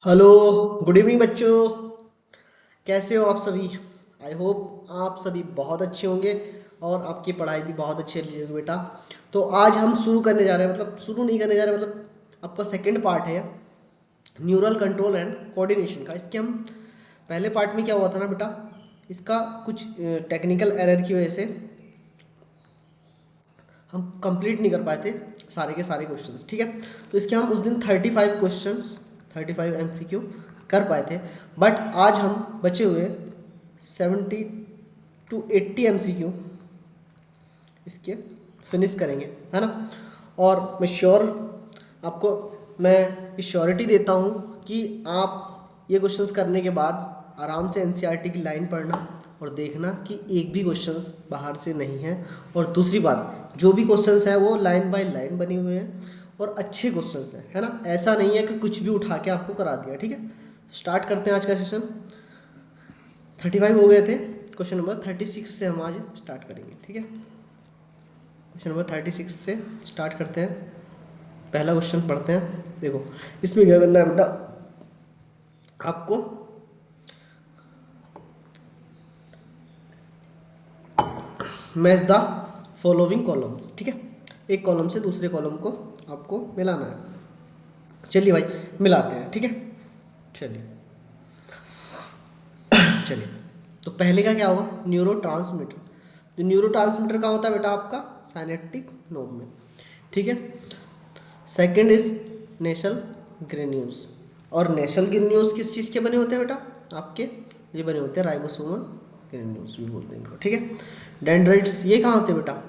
Hello. Good evening बच्चों। कैसे हो आप सभी? आई होप आप सभी बहुत अच्छे होंगे और आपकी पढ़ाई भी बहुत अच्छी रही होगी बेटा। तो आज हम शुरू करने जा रहे हैं, मतलब शुरू नहीं करने जा रहे, मतलब आपका सेकंड पार्ट है न्यूरल कंट्रोल एंड कोऑर्डिनेशन का। इसके हम पहले पार्ट में क्या हुआ था ना बेटा, इसका कुछ टेक्निकल एरर की वजह से हम कंप्लीट नहीं कर पाए थे सारे के सारे क्वेश्चंस, ठीक है। तो इसके हम उस दिन 35 क्वेश्चंस, 35 एमसीक्यू कर पाए थे। बट आज हम बचे हुए 70 to 80 एमसीक्यू इसके फिनिश करेंगे, है ना। और मैं श्योर आपको मैं श्योरिटी देता हूँ कि आप ये क्वेश्चंस करने के बाद आराम से एनसीईआरटी की लाइन पढ़ना और देखना कि एक भी क्वेश्चंस बाहर से नहीं है। और दूसरी बात, जो भी क्वेश्चंस है वो लाइन बाय लाइन बने हुए हैं और अच्छे क्वेश्चंस हैं, है ना। ऐसा नहीं है कि कुछ भी उठा के आपको करा दिया, ठीक है। स्टार्ट करते हैं आज का सेशन। 35 हो गए थे, क्वेश्चन नंबर 36 से हम आज स्टार्ट करेंगे, ठीक है। क्वेश्चन नंबर 36 से स्टार्ट करते हैं। पहला क्वेश्चन पढ़ते हैं। देखो इसमें क्या करना है बेटा, आपको मैच द फॉलोइंग कॉलम्स, ठीक है। एक कॉलम से दूसरे कॉलम को आपको मिलाना है। चलिए भाई मिलाते हैं, ठीक है। चलिए चलिए। तो पहले का क्या होगा, न्यूरो ट्रांसमीटर। तो न्यूरो ट्रांसमीटर का होता है बेटा आपका साइनेप्टिक नोड में, ठीक है। Second is Nissl granules. और नेशल ग्रेन्यूल्स किस चीज़ के बने होते हैं बेटा आपके, ये बने होते हैं राइबोसोमल ग्रेन्यूल्स भी बोलते हैं इनको, ठीक है। डेंड्राइट्स ये कहाँ होते हैं बेटा,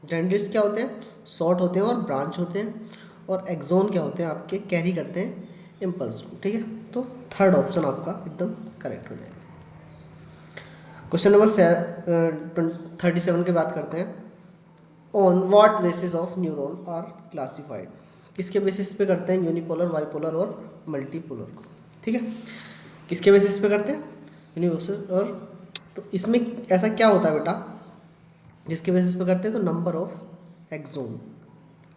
डेंड्राइट्स क्या होते हैं, शॉर्ट होते हैं और ब्रांच होते हैं। और एक्सोन क्या होते हैं आपके, कैरी करते हैं इम्पल्स को, ठीक है। तो थर्ड ऑप्शन आपका एकदम करेक्ट हो जाएगा। क्वेश्चन नंबर 37 की बात करते हैं। On what basis of neuron are classified. किसके बेसिस पे करते हैं, यूनिपोलर, बाइपोलर और मल्टीपोलर को, ठीक है। किसके बेसिस पे करते हैं, यूनिवर्सल और। तो इसमें ऐसा क्या होता है बेटा जिसके बेसिस पे करते हैं, तो number of axon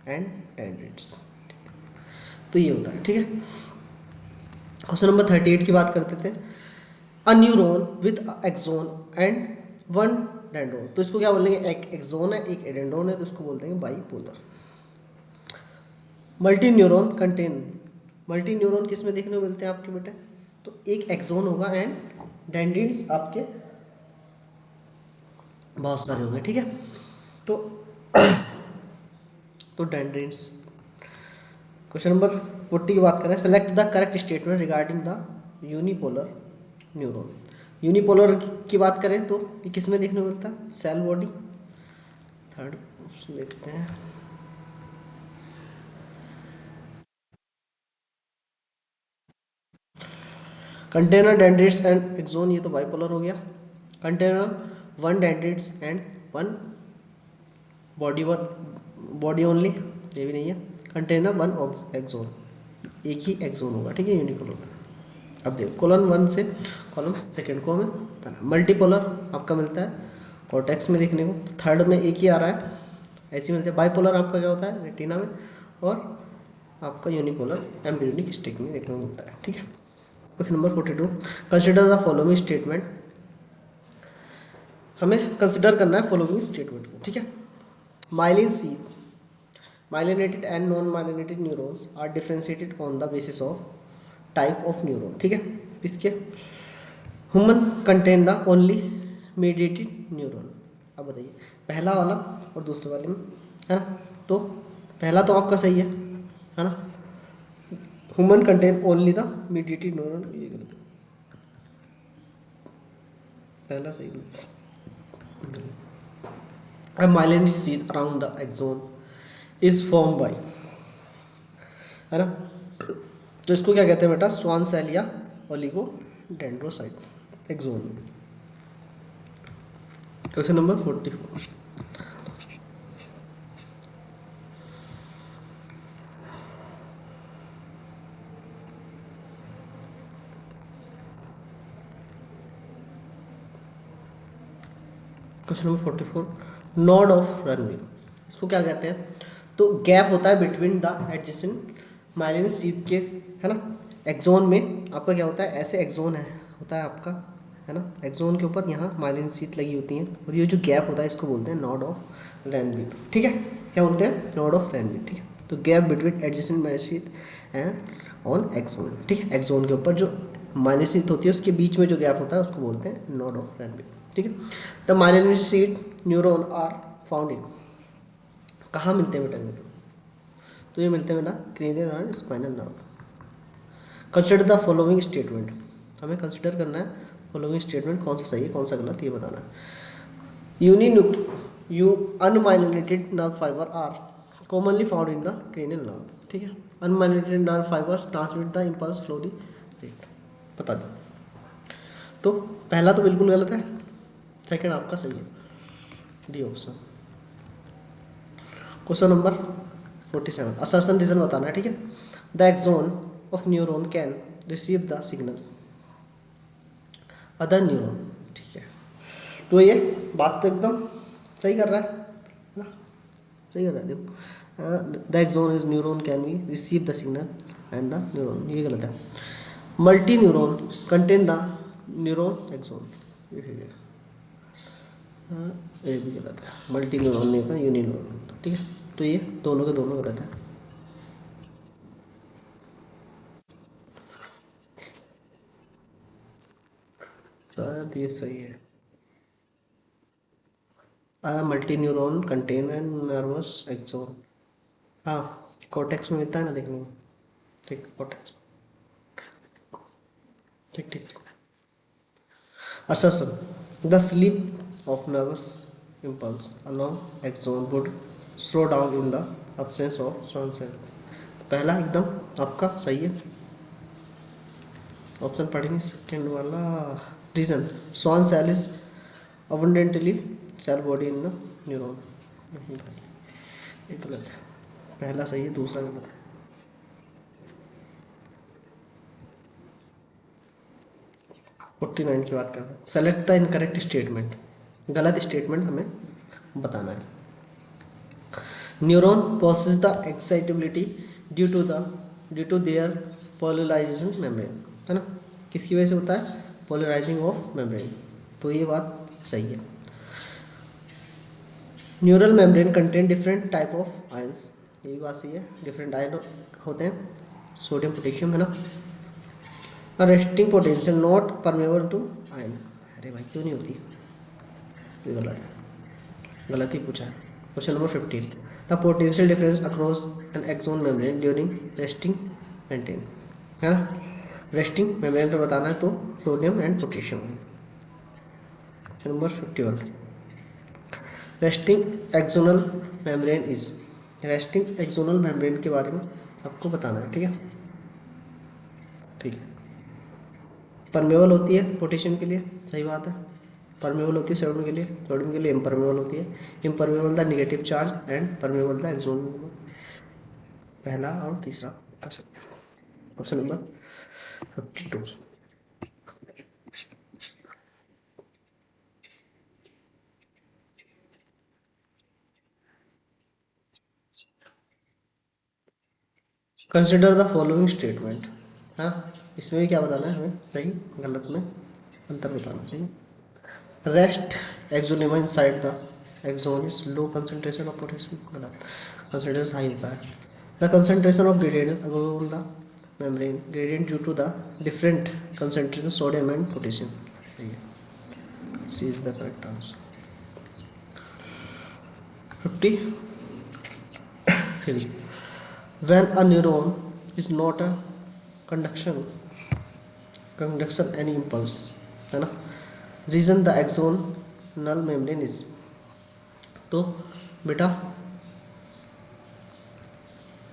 and dendrites, तो ये होता है, ठीक है। क्वेश्चन नंबर 38 की बात करते थे। A neuron with axon and one dendron. तो इसको क्या बोलेंगे, एक एक्सोन है एक डेंड्रोन है, तो इसको बोलते हैं bipolar. Multi neuron contain. Multi neuron किस में देखने को मिलते हैं आपके बेटे, तो एक एक्सोन होगा एंड डेंड्रिट्स आपके बहुत सारे होंगे, ठीक है। तो डेंड्रिट्स। क्वेश्चन नंबर 40 की बात करें। Select the correct statement regarding the unipolar neuron. Unipolar की बात करें तो ये किस में देखने को मिलता है, सेल बॉडी। थर्ड ऑप्शन देखते हैं। कंटेनर डेंड्रिट्स एंड एक्सोन, ये तो बाइपोलर हो गया। Container one dendrites and one body, one body only, ये भी नहीं है। कंटेनर वन एक्सोन, एक ही एक्सोन होगा, ठीक है, यूनिपोलर में। अब देखो कॉलम 1 से कॉलम सेकेंड को हमें मल्टीपोलर आपका मिलता है कॉर्टेक्स में देखने को। थर्ड में एक ही आ रहा है, ऐसे मिलते हैं। बाइपोलर आपका क्या होता है, रेटिना में। और आपका यूनिपोलर एम्ब्रियोनिक स्टिक में देखने को मिलता है, ठीक है। Question number 42। Consider the following statement. हमें कंसिडर करना है फॉलोइंग स्टेटमेंट को, ठीक है। Myelin C myelinated and non myelinated neurons are differentiated on the basis of type of neuron, ठीक है। इसके human contain the only mediated neuron. अब बताइए पहला वाला और दूसरे वाले में, है ना। तो पहला तो आपका सही है ना। Human contain only the mediated neuron, ये गलत है। पहला सही है। A myelin sheath around the axon is formed by, है ना। तो इसको क्या कहते हैं बेटा, स्वान सेल या ओलिगो डेंड्रोसाइट एक्सोन में। Question number 44। Question number 44। Node of runway, इसको क्या कहते हैं, तो गैप होता है between the adjacent myelin sheath के, है ना। एक्सोन में आपका क्या होता है, ऐसे एक्सोन है होता है आपका, है ना, एक्सोन के ऊपर यहाँ माइलिन शीट लगी होती है, और ये जो गैप होता है इसको बोलते हैं नोड ऑफ रैनवीट, ठीक है, क्या बोलते हैं, नोड ऑफ रैनवीट, ठीक है। तो gap between adjacent myelin sheet and on axon, ठीक है, एक्सोन के ऊपर जो माइलिन शीट होती है उसके बीच में जो गैप होता है उसको बोलते हैं नोड ऑफ रैनवीट, ठीक है। The myelin sheet neuron are found in, कहाँ मिलते हैं बेटा न्यूरॉन, तो ये मिलते हैं बेटा क्रेनियल और spinal nerve. Consider the following statement, हमें कंसिडर करना है फॉलोइंग स्टेटमेंट कौन सा सही है कौन सा गलत, ये बताना है। You unmyelinated nerve fibre are commonly found in the cranial nerve, ठीक है। Unmyelinated nerve fibres transmit the impulse flow the rate, बता दें। तो पहला तो बिल्कुल गलत है, सेकंड आपका सही है, D option. Question number 47, assertion reason बताना है, ठीक है। The axon of neuron can receive the signal other neuron, ठीक है। तो ये बात तो एकदम सही कर रहा है ना, सही कर रहा है। देखो the axon is neuron can be receive the signal and the neuron, ये गलत है। Multi neuron contain the neuron axon, ये भी गलत है, मल्टी न्यूरॉन नहीं होता, यूनि न्यूरॉन होता, ठीक है। तो ये दोनों के दोनों गलत है। शायद ये सही है। Multi neuron contain and nervous axon, हाँ कोटेक्स में मिलता है ना देखने में, ठीक कोटेक्स, ठीक ठीक। Assertion: the sleep of nervous impulse along axon would slow down in the absence of Schwann cell. पहला एकदम आपका सही है, ऑप्शन पढ़ेंगे सेकेंड वाला। Reason: Schwann cell is abundantly cell body in the neuron. नहीं भाई, ये गलत है, पहला सही है दूसरा गलत है। 49 की बात कर रहे हैं। सेलेक्ट द इनकरेक्ट स्टेटमेंट, गलत स्टेटमेंट हमें बताना है। Neuron possess the excitability due to their polarisation membrane, है ना, किसकी वजह से होता है, पोलराइजिंग ऑफ मेम्ब्रेन, तो ये बात सही है। Neural membrane contain different type of ions, ये भी बात सही है, डिफरेंट आयन होते हैं, सोडियम पोटेशियम, है ना। Resting potential not permeable to ion, अरे भाई क्यों नहीं होती, ये गलत है, गलत ही पूछा है। Question number 15, the potential difference across an axon membrane during resting maintain, है ना, रेस्टिंग मेम्ब्रेन पर बताना है तो sodium and potassium. Question number 51, resting axonal membrane is, resting axonal membrane के बारे में आपको बताना है, ठीक है, ठीक है। परमेबल होती है पोटेशियम के लिए, सही बात है। परमेबल होती है सोडियम के लिए, सोडियम के लिए इम्परमेबल होती है। Impermeable the negative charge and permeable the axon, पहला और तीसरा कर सकते हैं। Question number 52, consider the following statement, हाँ इसमें भी क्या बताना है हमें, सही गलत में अंतर बताना चाहिए। Rest axolemma inside the axon is low concentration of potassium, गलत, कंसंट्रेशन हाई होता है। The concentration of gradient along the membrane gradient due to the different concentration sodium and potassium, सही है, C is the correct answer. 53, when a neuron is not a conduction any impulse, है ना, region the axonal membrane is, तो बेटा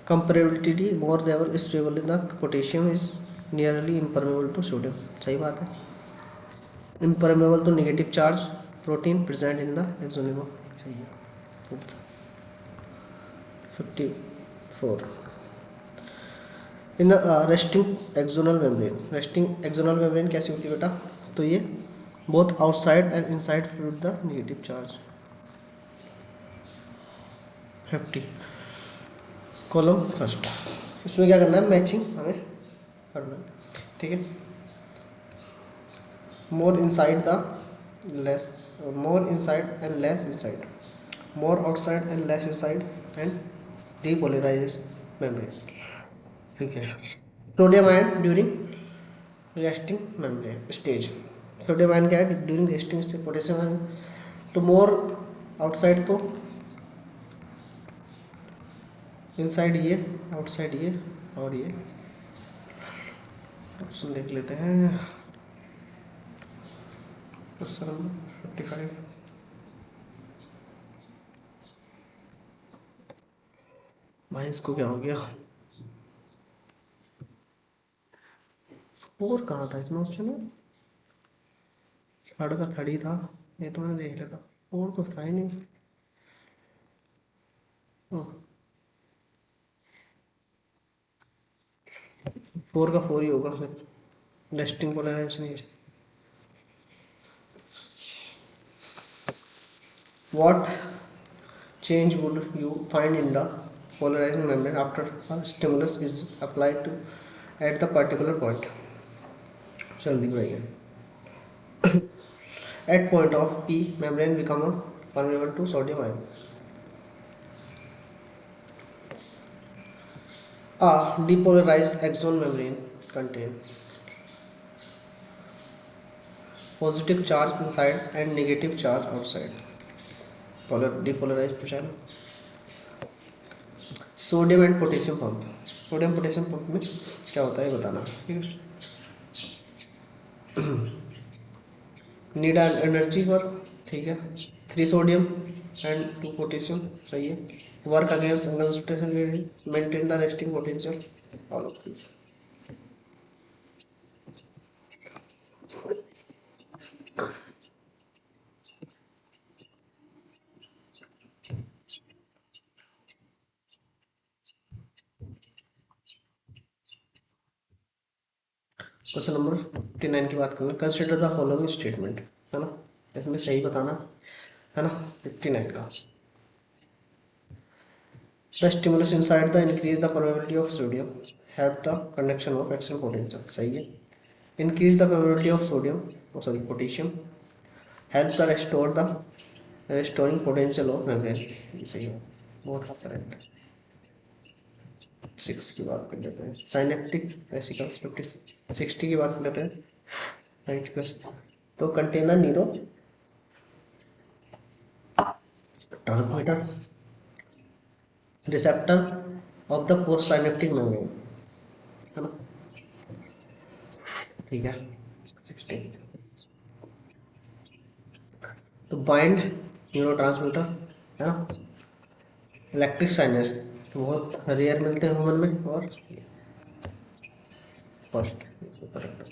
comparability more level stable in the potassium is nearly impermeable to sodium, सही बात है। Impermeable to negative charge protein present in the axonema, सही है। 54, in resting axonal membrane, resting axonal membrane कैसी होती है बेटा, तो ये both outside and inside fluid the negative charge. 50, column first, इसमें क्या करना है, मैचिंग हमें ठीक है। मोर inside the less, more inside and less inside, more outside and less inside, and depolarise membrane. ठीक है। Sodium ion during resting membrane stage, sodium ion क्या है during resting stage, potassium ion तो मोर आउटसाइड, तो inside ये, outside ये, और ये ऑप्शन देख लेते हैं। Question number 55। भाई इसको क्या हो गया, और कहाँ था इसमें ऑप्शन में, थर्ड का थर्ड ही था, ये तो मैंने देख लिया था, और तो था ही नहीं। फोर का फोर ही होगा फिर, रेस्टिंग पोलराइजेशन ही। What change would you find in the polarizing membrane after a stimulus is applied to at the particular point? जल्दी बताइए। At point of P, membrane become a permeable to sodium ion. A depolarized axon membrane contain positive charge inside and negative charge outside. Depolarized पूछा है ना। Sodium and potassium pump, sodium potassium pump में क्या होता है बताना। Need energy work, ठीक है, 3 सोडियम एंड 2 पोटेशियम, सही है। Work against concentration, maintain the resting potential, all of this. Question number 59 की बात करें, कंसिडर द फॉलोइंग स्टेटमेंट, है ना, इसमें सही बताना है ना। 59 का, the stimulus inside the increase the permeability of sodium, help the conduction of action potential, सही है। Increase the permeability of sodium, sorry potassium, help the restore the restoring potential of membrane, सही है, बहुत करेक्ट। 6 की बात कर लेते हैं, साइनेप्टिक वेसिकल्स 60 की बात कर लेते हैं, 90%। तो container neurotransmitter receptor of the postsynaptic membrane, है ना, ठीक है। 60 तो बाइंड न्यूरो ट्रांसमीटर, है ना, इलेक्ट्रिक साइनेस तो बहुत रेयर मिलते हैं ह्यूमन में, और first correct.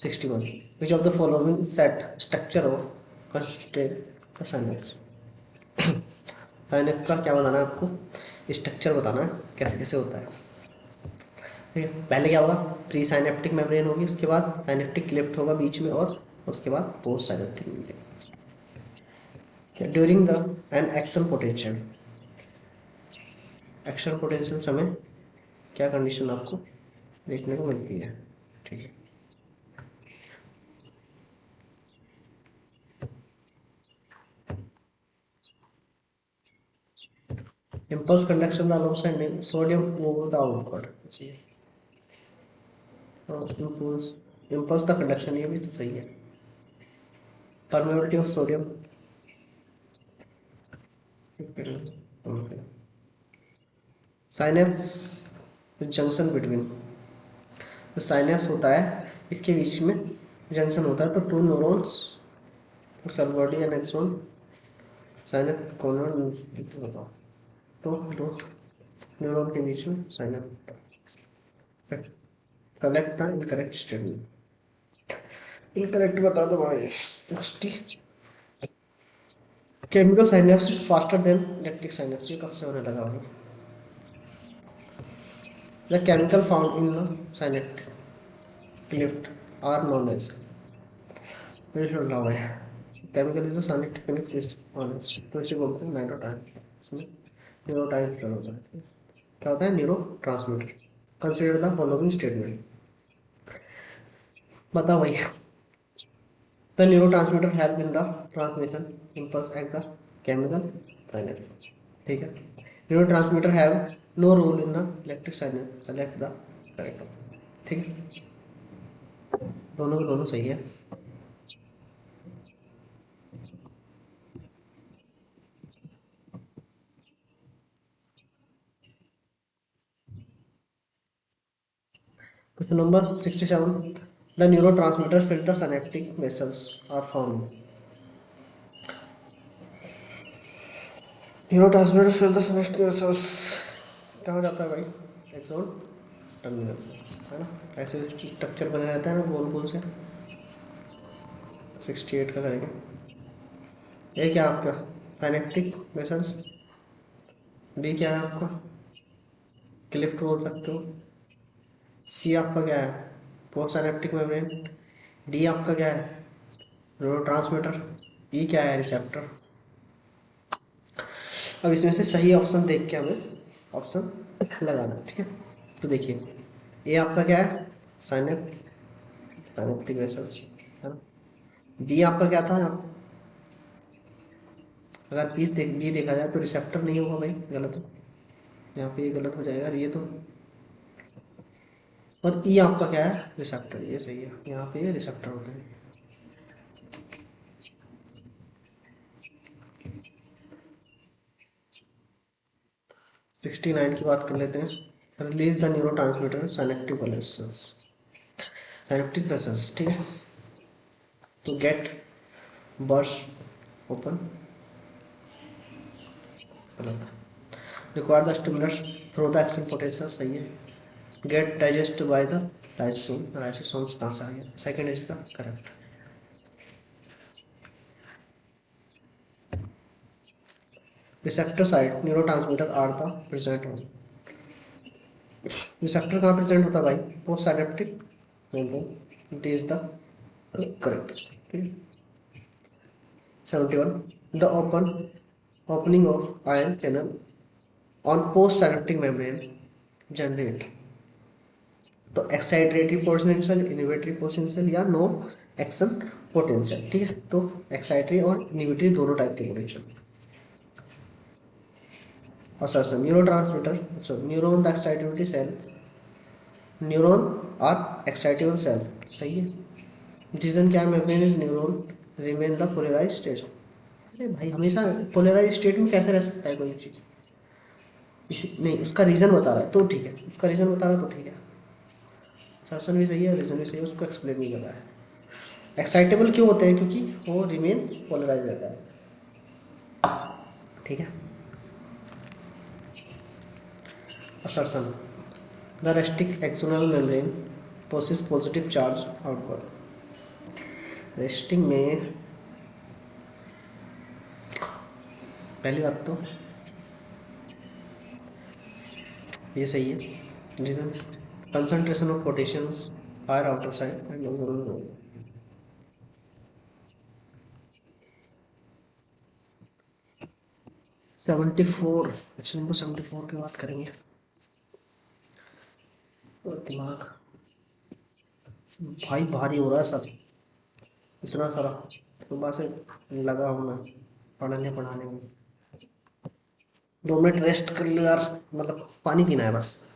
61 which of the following set structure of constituent synapse, synapse का क्या बताना है आपको, स्ट्रक्चर बताना है कैसे कैसे होता है। ठीक है, पहले क्या होगा, प्री साइनेप्टिक मेम्ब्रेन होगी, उसके बाद साइनेप्टिक क्लिफ्ट होगा बीच में, और उसके बाद post synaptic membrane. During the an action potential, action potential समय क्या कंडीशन आपको देखने को मिलती है, ठीक है। impulse conduction the alongside sodium over the outward, impulse, impulse the conduction, ये भी तो सही है। permeability of sodium, synapse junction between, जो साइनेप्स होता है इसके बीच में जंक्शन होता है, तो two neurons cell body and axon synapse corner बताओ, तो दो न्यूरॉन के बीच में synapse correct incorrect statement, incorrect बता दो भाई। 60 chemical synapsis faster than electric synapse, ये कब से होने लगा भाई। The chemical found in the synaptic cleft are known as, chemical is synaptic cleft is on, तो इसे बोलते हैं नाइट्रोटाइन, इसमें न्यूरोट्रांसमीटर होता है। क्या होता है neurotransmitter, consider the following statement. बताओ भैया। The neurotransmitter help in the transmission impulse at the chemical synapse. ठीक है, neurotransmitter have no role in the electric synapse, select the correct. ठीक है, दोनों के दोनों सही है। Question number 67, the neurotransmitter fill the synaptic vessels are found. Neurotransmitter fill the synaptic vessels कहाँ जाता है भाई? एक्सोन टर्मिनल, है ना? ऐसे स्ट्रक्चर बने रहता है ना गोल गोल से। 68 का करेंगे। ये क्या आपका साइनेप्टिक वेसल्स, बी क्या है आपका क्लिफ्ट बोल सकते हो, सी आपका क्या है पोस्ट साइनेप्टिक मेम्ब्रेन, डी आपका क्या है न्यूरो ट्रांसमीटर, ई क्या है रिसेप्टर। अब इसमें से सही ऑप्शन देख के हमें ऑप्शन लगाना है, ठीक है? तो देखिए, ए आपका क्या है साइनेप्टिक वेसल्स, है ना? बी आपका क्या था? अगर बी देखा जाए तो रिसेप्टर नहीं होगा भाई, गलत है यहाँ पे, ये गलत हो जाएगा ये तो। और ई आपका क्या है रिसेप्टर, ये सही है, यहाँ पे ये रिसेप्टर होता है। 69 की बात कर लेते हैं। Release the neurotransmitter synaptic vessels, ठीक है? तो get burst open, require the stimulus through the action potential, सही है। Get digest by the lysosome, lysosomes कहाँ से आ गया? Second is the correct. Receptor side neurotransmitter are the present on, receptor कहाँ प्रेजेंट होता है भाई? Postsynaptic membrane, it is the correct. 71, the opening of ion channel on post synaptic membrane generate तो excitatory potential, inhibitory potential या no action potential, ठीक है? तो excitatory और इनहिबिटरी दोनों टाइप के potential. Assertion neurotransmitter, so neuron the excitability cell, neuron are excitable cell, सही है। रीजन क्या है? Membrane is neuron remain the polarise state. अरे भाई, हमेशा पोलराइज स्टेट में कैसे रह सकता है कोई चीज़? इसी नहीं, उसका रीज़न बता रहा है तो ठीक है, उसका रीज़न बता रहा है तो ठीक है। सर्सन भी सही है, रीज़न भी सही है, उसको एक्सप्लेन नहीं कर रहा है। एक्साइटेबल क्यों होते हैं? क्योंकि वो रिमेन पोलराइज रहता है, ठीक है? Assertion the resting axonal membrane possess positive charge outward. Resting में पहली बात तो ये सही है। Reason concentration of potassiums higher outer side and 74, question number 74 की बात करेंगे। और दिमाग भाई भारी हो रहा है सब, इतना सारा सुबह से लगा हूँ मैं पढ़ने पढ़ाने में। 2 मिनट रेस्ट कर लो यार, मतलब पानी पीना है बस।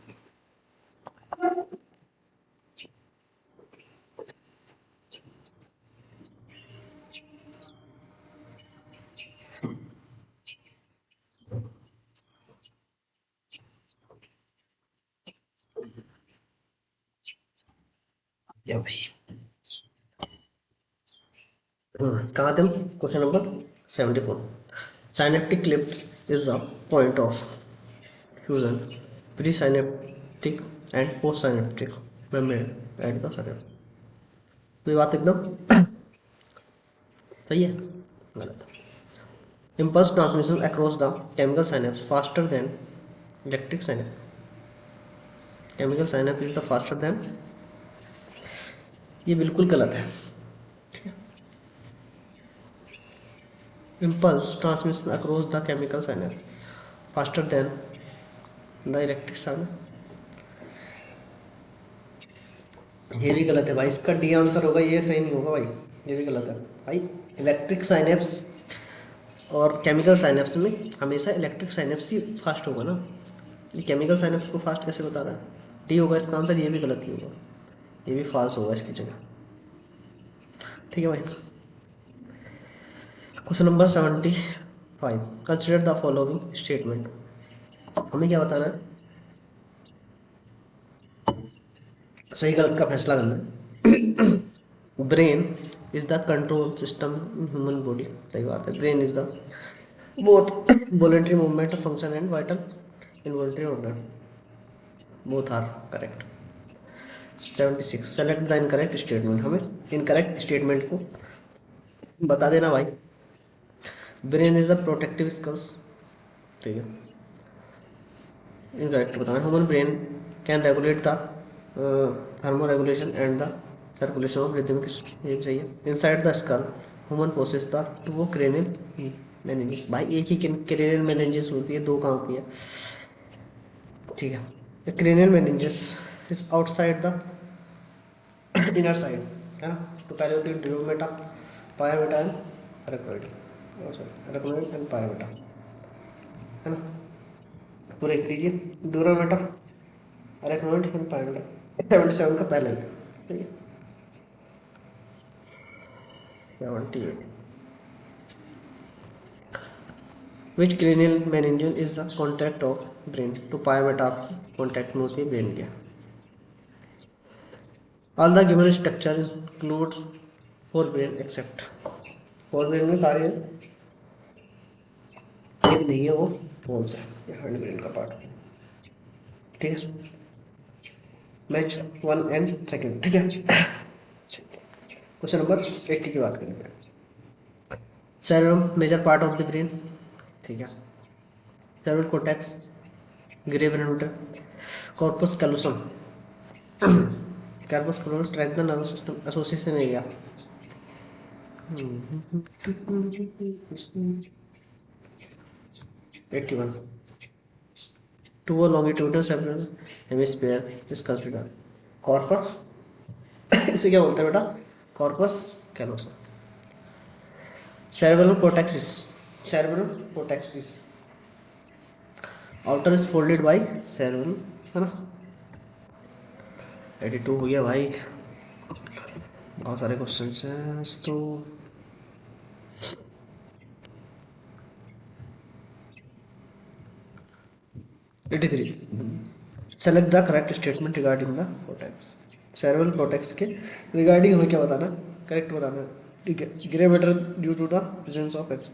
या भाई, कहाँ थे हम? Question number 74, synaptic lift is the point of fusion pre synaptic and post synaptic membrane at the synapse. तो ये बात एकदम सही है, गलत? Impulse transmission across the chemical synapse faster than electric synapse, chemical synapse is the faster than, ये बिल्कुल गलत है। Impulse transmission across the chemical synapse faster than the electric synapse. ये भी गलत है भाई, इसका डी आंसर होगा, ये सही नहीं होगा भाई, ये भी गलत है भाई। इलेक्ट्रिक साइनेप्स और केमिकल साइनेप्स में हमेशा इलेक्ट्रिक साइनेप्स ही फास्ट होगा ना, ये केमिकल साइनेप्स को फास्ट कैसे बता रहा है। डी होगा इसका आंसर, ये भी गलत ही होगा, ये भी फॉल्स होगा इसकी जगह। ठीक है भाई। Question number 75, consider the following statement. हमें क्या बताना है, सही गलत का फैसला करना है। Brain is the control system in human body, सही बात है। Brain is the both voluntary movement function and vital involuntary order, both are correct. 76, select the incorrect statement, हमें इनकरेक्ट स्टेटमेंट को बता देना भाई। Brain is a protective skulls, ठीक है, इनकरेक्ट बताना। Human brain can regulate the thermoregulation and the circulation of rhythmic, ये भी सही है। Inside the skull human possess the two cranial meninges, भाई एक ही क्रेनियल मेनिंजेस होती है, दो काम की है, ठीक है। The cranial meninges is outside the inner side, है ना। तो पहले होती है ड्यूरोमेटा, पायामेटा and arachnoid, sorry arachnoid and पायामेटा, है ना। पूरे एक लीजिए, ड्यूरोमेटा, अरेक्नोइड एंड पायामेटा, 77 का पहले ही, ठीक है। 78, which cranial meninges is the contact of brain, तो पायामेटा आपकी कॉन्टैक्ट में होती है ब्रेन के। All the given structure is include for brain except, for brain में सारे एक नहीं है, वो फॉल्स है, ये हैंड ब्रेन का पार्ट, ठीक है। मैच 1 एंड सेकंड, ठीक है। क्वेश्चन नंबर 80 की बात करेंगे। Cerebrum major part of the brain, ठीक है। Cerebral cortex, grey brain, corpus callosum, corpus callosum, strength the nervous system, association area. 81, two longitudinal cerebral hemisphere is considered corpus, इसे क्या बोलते हैं बेटा, corpus callosum. cerebellum cortex is, cerebellum cortex is outer is folded by cerebellum, है ना। 82 हो गया भाई, बहुत सारे क्वेश्चंस हैं तो। 83, select the correct statement regarding the cortex, cerebral cortex के रिगार्डिंग हमें क्या बताना, करेक्ट बताना है, ठीक है। Grey matter due to the presence of x,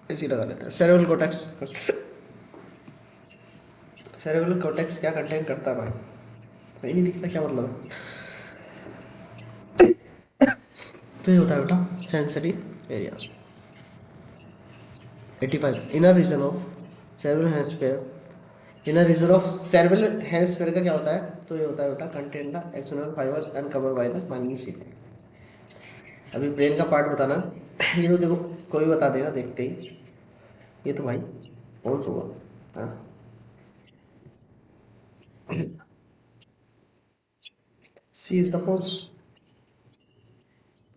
इसी लगा लेते हैं। cerebral cortex, cerebral cortex क्या कंटेन करता है भाई, सही नहीं दिखता, क्या मतलब है। तो ये होता है बेटा sensory area. 85, inner region of cerebral hemisphere, inner region of cerebral hemisphere का क्या होता है, तो ये होता है बेटा contain the external fibres and cover by the mining sheet. अभी ब्रेन का पार्ट बताना, ये तो देखो कोई बता देगा देखते ही, ये तो भाई कौन सा हुआ, हाँ। सी इज द पोल्स,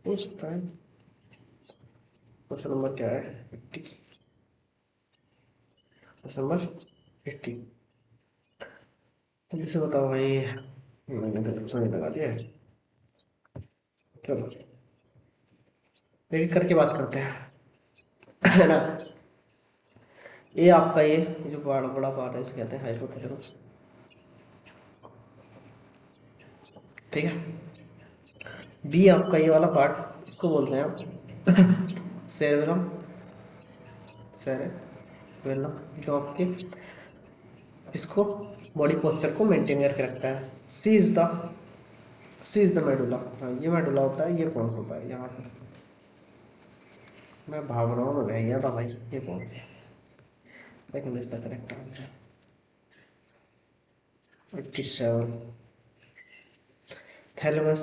हो सकता है। क्वेश्चन नंबर क्या है, 80, क्वेश्चन नंबर 80, जल्दी से बताओ भाई, मैंने तो समय लगा दिया है। चलो एक एक करके बात करते हैं, है ना। ये आपका ये जो बड़ा बड़ा पार्ट है इसे कहते हैं हाइपोथैलेमस, ठीक है। बी आपका ये वाला पार्ट, इसको बोलते हैं आप सेरेबेलम, सेरेबेलम जो आपके इसको बॉडी पोस्चर को मेंटेन करके रखता है। सी इज द मेडुला, हाँ ये मेडुला होता है, ये कौन सा होता है यहाँ पर, मैं भाग रहा हूँ, रह गया था भाई, ये कौन सा, second is the correct answer. 87, thalamus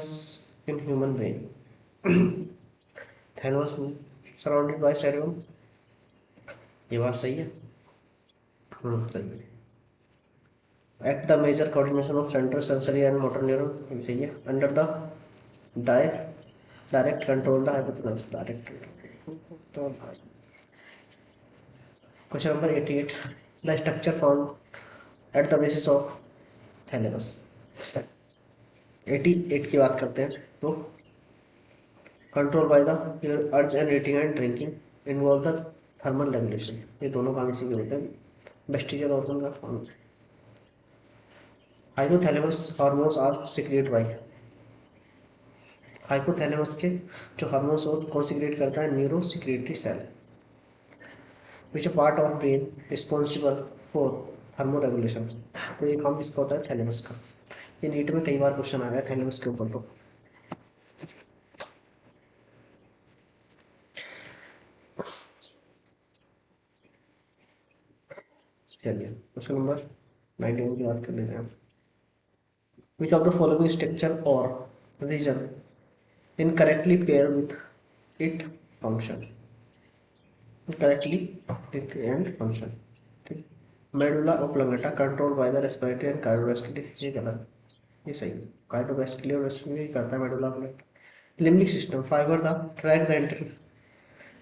in human brain, thalamus surrounded by cerebrum, ये बात सही है, सही है। At the major coordination of central sensory and motor neuron, सही है। अंडर द डाय direct control the hypothalamus, direct. तो question number 88, the structure found at the basis of thalamus. 88 की बात करते हैं तो control by the urge and eating and drinking involve the thermal regulation, ये दोनों काम इसी के होते हैं। वेस्टिजियल ऑर्गन का form, hypothalamus hormones are secrete by, hypothalamus के जो हार्मोन्स वो कौन सिक्रेट करता है, neurosecretory cell which a part of brain responsible for hormone regulation. तो ये काम किसका होता है, थैलेमस का। ये नीट में कई बार क्वेश्चन आ गया थैलेमस के ऊपर। तो चलिए क्वेश्चन नंबर 19 की बात कर लेते हैं। Which of the following structure और region incorrectly pair with it function, correctly and function, ठीक। Medulla oblongata control by the respiratory and cardiovascular, ये गलत, ये सही। कार्डियोवास्कुलर रेस्पिरेटरी करता है medulla oblongata. Limbic system fiber the track the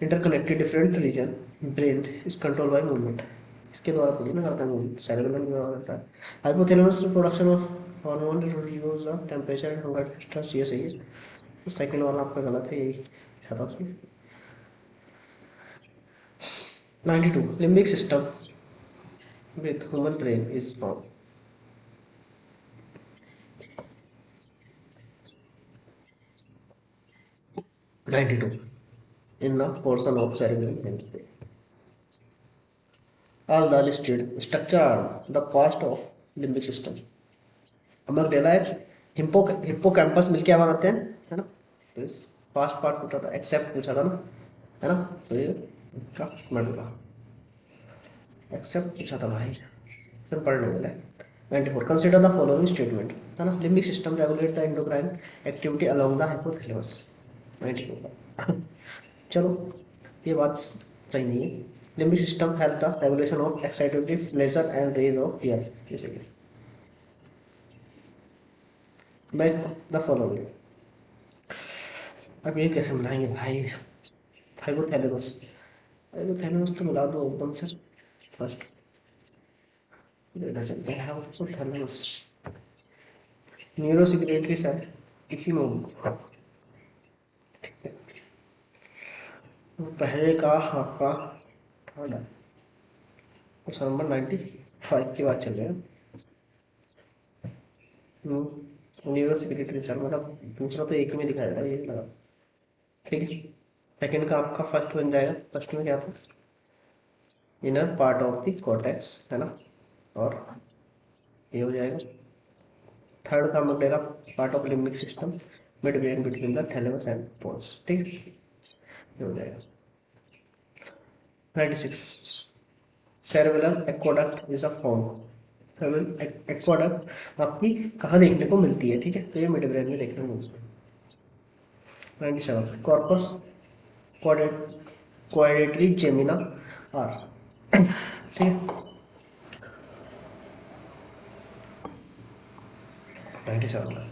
interconnected different region brain is control by movement, इसके द्वारा थोड़ी ना करता है मूवमेंट, सेरेब्रम के द्वारा करता है। Hypothalamus production of hormone reduce the temperature and hunger stress, ये सही है। तो सेकंड वाला आपका गलत है, यही अच्छा था उसमें। 92 limbic system with human brain is found. 92 in the portion of cerebellum hemisphere. All the listed structure are the past of limbic system. अमगडाला है, हिप्पोकैम्पस मिलके क्या बनाते हैं, है ना। तो इस पास्ट पार्ट पूछा था, एक्सेप्ट पूछा था ना, है ना। तो ये इसका मेडुला एक्सेप्ट पूछा था भाई, फिर पढ़ने वाला है। 94 कंसिडर द फॉलोइंग स्टेटमेंट, है ना। Limbic system regulate the endocrine activity along the hypothalamus. 94 चलो ये बात सही नहीं है। Limbic system help the regulation of excitability pleasure and rage of fear, जैसे कि मैच द फॉलोइंग। अब ये कैसे बनाएंगे भाई, हाइपोथैलेमस, हाइपोथैलेमस तो मिला दो एकदम से फर्स्ट, देखना चलते हैं हाइपोथैलेमस न्यूरो सिक्रेटरी सेल इसी में होगा। पहले का आपका थर्ड है, क्वेश्चन नंबर 95 की बात चल रही है। न्यूरो सिक्रेटरी सेल मतलब दूसरा तो एक में दिखाया जाएगा, ये लगा, ठीक है। सेकंड का आपका फर्स्ट बन जाएगा, फर्स्ट में क्या था, inner part of the cortex, है ना, और ये हो जाएगा। थर्ड का बनेगा part of limbic system midbrain between the thalamus and pons, ठीक है, ये हो जाएगा। 96 cerebral aqueduct is a form, cerebral aqueduct आपकी कहाँ देखने को मिलती है, ठीक है, तो ये मिड ब्रेन में देखने को मिलती है। 97 कॉर्पस क्वाड्रेटरी जेमिना आर, ठीक है। 97 का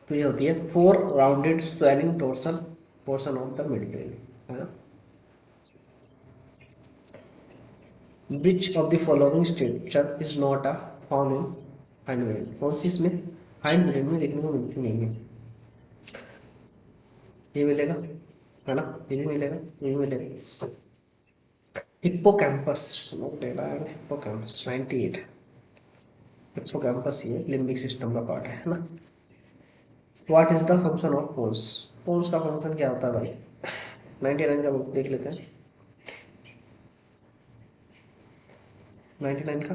तो ये होती है four rounded swelling dorsal portion of the mid brain, है ना। विच of the following structure is not a found in hind brain, कौन सी इसमें हाइंड ब्रेन में देखने को मिलती नहीं है। ये मिलेगा, है ना, ये भी मिलेगा, ये भी मिलेगा। हिप्पोकैम्पस हिप्पोकैम्पस 98, हिप्पोकैम्पस ये लिम्बिक सिस्टम का पार्ट है ना। What is the function of pons, pons का फंक्शन क्या होता है भाई, 99 का बुक देख लेते हैं। 99 का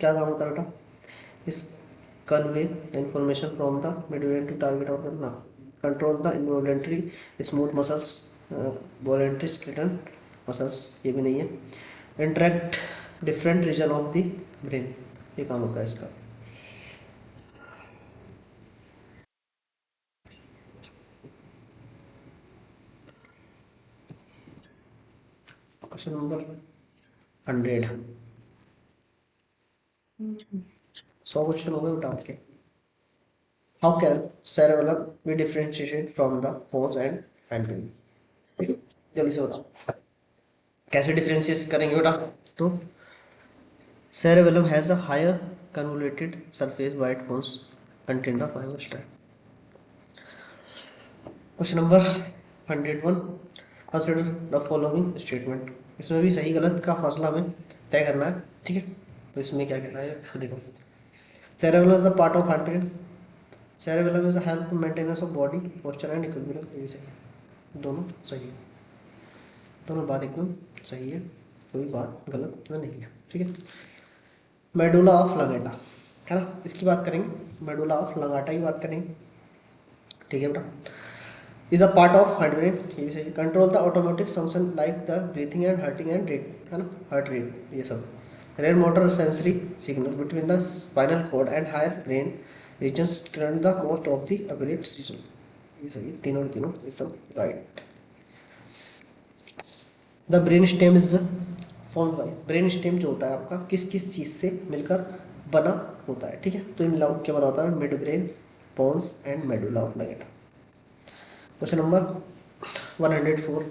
क्या काम होता है बेटा, इस convey information from the midbrain to target organ now control the involuntary smooth muscles, voluntary skeleton muscles, ये भी नहीं है। interact different region of the brain, ये काम होता है इसका। क्वेश्चन नंबर 100, 100 क्वेश्चन हो गए बेटा आपके। How can cerebellum B differentiated from the pons and fantine? ठीक है, जल्दी से बताओ कैसे डिफरेंशिएट करेंगे बेटा। तो cerebellum has a higher convoluted surface by it pons contain the fibroblast. Question number 101, consider the following statement. इसमें भी सही गलत का फैसला हमें तय करना है, ठीक है। तो इसमें क्या कहना है देखो, cerebellum is the part of heart brain, cerebellum is a help maintenance of body posture and equilibrium, ये भी सही है, दोनों सही है, दोनों बात एकदम सही है, कोई बात गलत में नहीं है, ठीक है। मेडुला ऑफ लंगेटा है ना, इसकी बात करेंगे, मेडुला ऑफ लंगाटा की बात करेंगे, ठीक है बेटा। Is a part of heart brain, ये भी सही है। Control the automatic function like the breathing and hearting and rate, है ना, हार्ट रेट, ये सब। Rare motor sensory signal between the spinal cord and higher brain regions current the most of the ability region, ये सही है, तीनों तीनों एकदम right. The brain stem is formed by, brain stem जो होता है आपका किस किस चीज़ से मिलकर बना होता है, ठीक है। तो इन मिला के बना होता है midbrain, pons and medulla oblongata. Question number 104,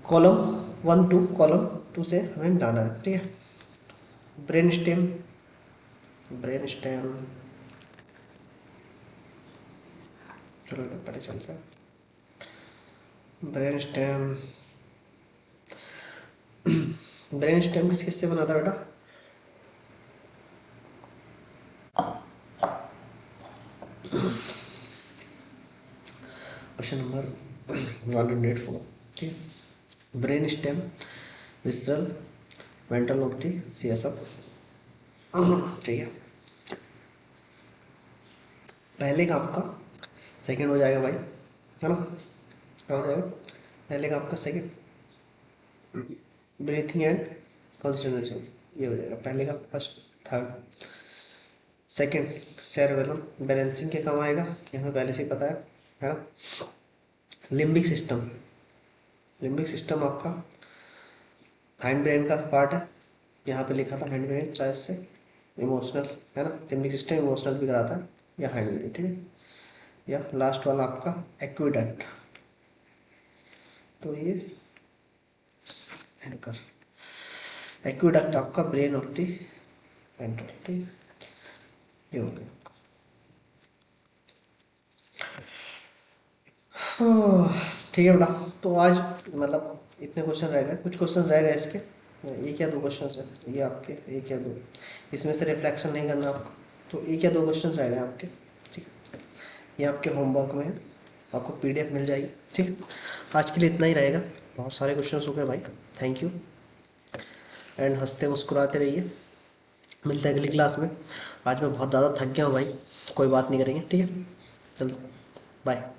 column 1 to column 2 से हमें मिलाना है, ठीक है। ब्रेन स्टेम, ब्रेन स्टेम, चलो पहले चलते हैं। ब्रेन स्टेम, ब्रेन स्टेम किस किस से बना था बेटा। क्वेश्चन नंबर 104, ठीक है। Brain stem visceral ventral of the CSF, ठीक है। पहले का आपका सेकंड हो जाएगा भाई, है ना, क्या हो जाएगा, पहले का आपका सेकंड ब्रीथिंग एंड कंसंट्रेशन, ये हो जाएगा पहले का first, third. Second cerebellum balancing के काम आएगा, ये हमें पहले से ही पता है ना। लिम्बिक सिस्टम, लिम्बिक सिस्टम आपका हैंड ब्रेन का पार्ट है, यहाँ पे लिखा था हैंड ब्रेन शायद से, इमोशनल है ना, लिम्बिक सिस्टम इमोशनल भी कराता है, या हैंड ब्रेन, ठीक है। या लास्ट वाला आपका एक्विडक्ट, तो ये एंकर, एक्विडक्ट आपका ब्रेन ऑफ द वेंट्रल, ठीक है, ये हो गया। ठीक है बेटा, तो आज मतलब इतने क्वेश्चन रह गए, कुछ क्वेश्चन रह गए इसके, एक या दो क्वेश्चन है ये आपके, एक या दो, इसमें से रिफ्लेक्शन नहीं करना आपको, तो एक या दो क्वेश्चन रह गए आपके, ठीक है। ये आपके होमवर्क में है, आपको पीडीएफ मिल जाएगी, ठीक है। आज के लिए इतना ही रहेगा, बहुत सारे क्वेश्चन हो गए भाई, थैंक यू एंड हंसते मुस्कुराते रहिए, मिलते हैं अगली क्लास में। आज मैं बहुत ज़्यादा थक गया हूँ भाई, कोई बात नहीं करेंगे, ठीक है, चलो बाय।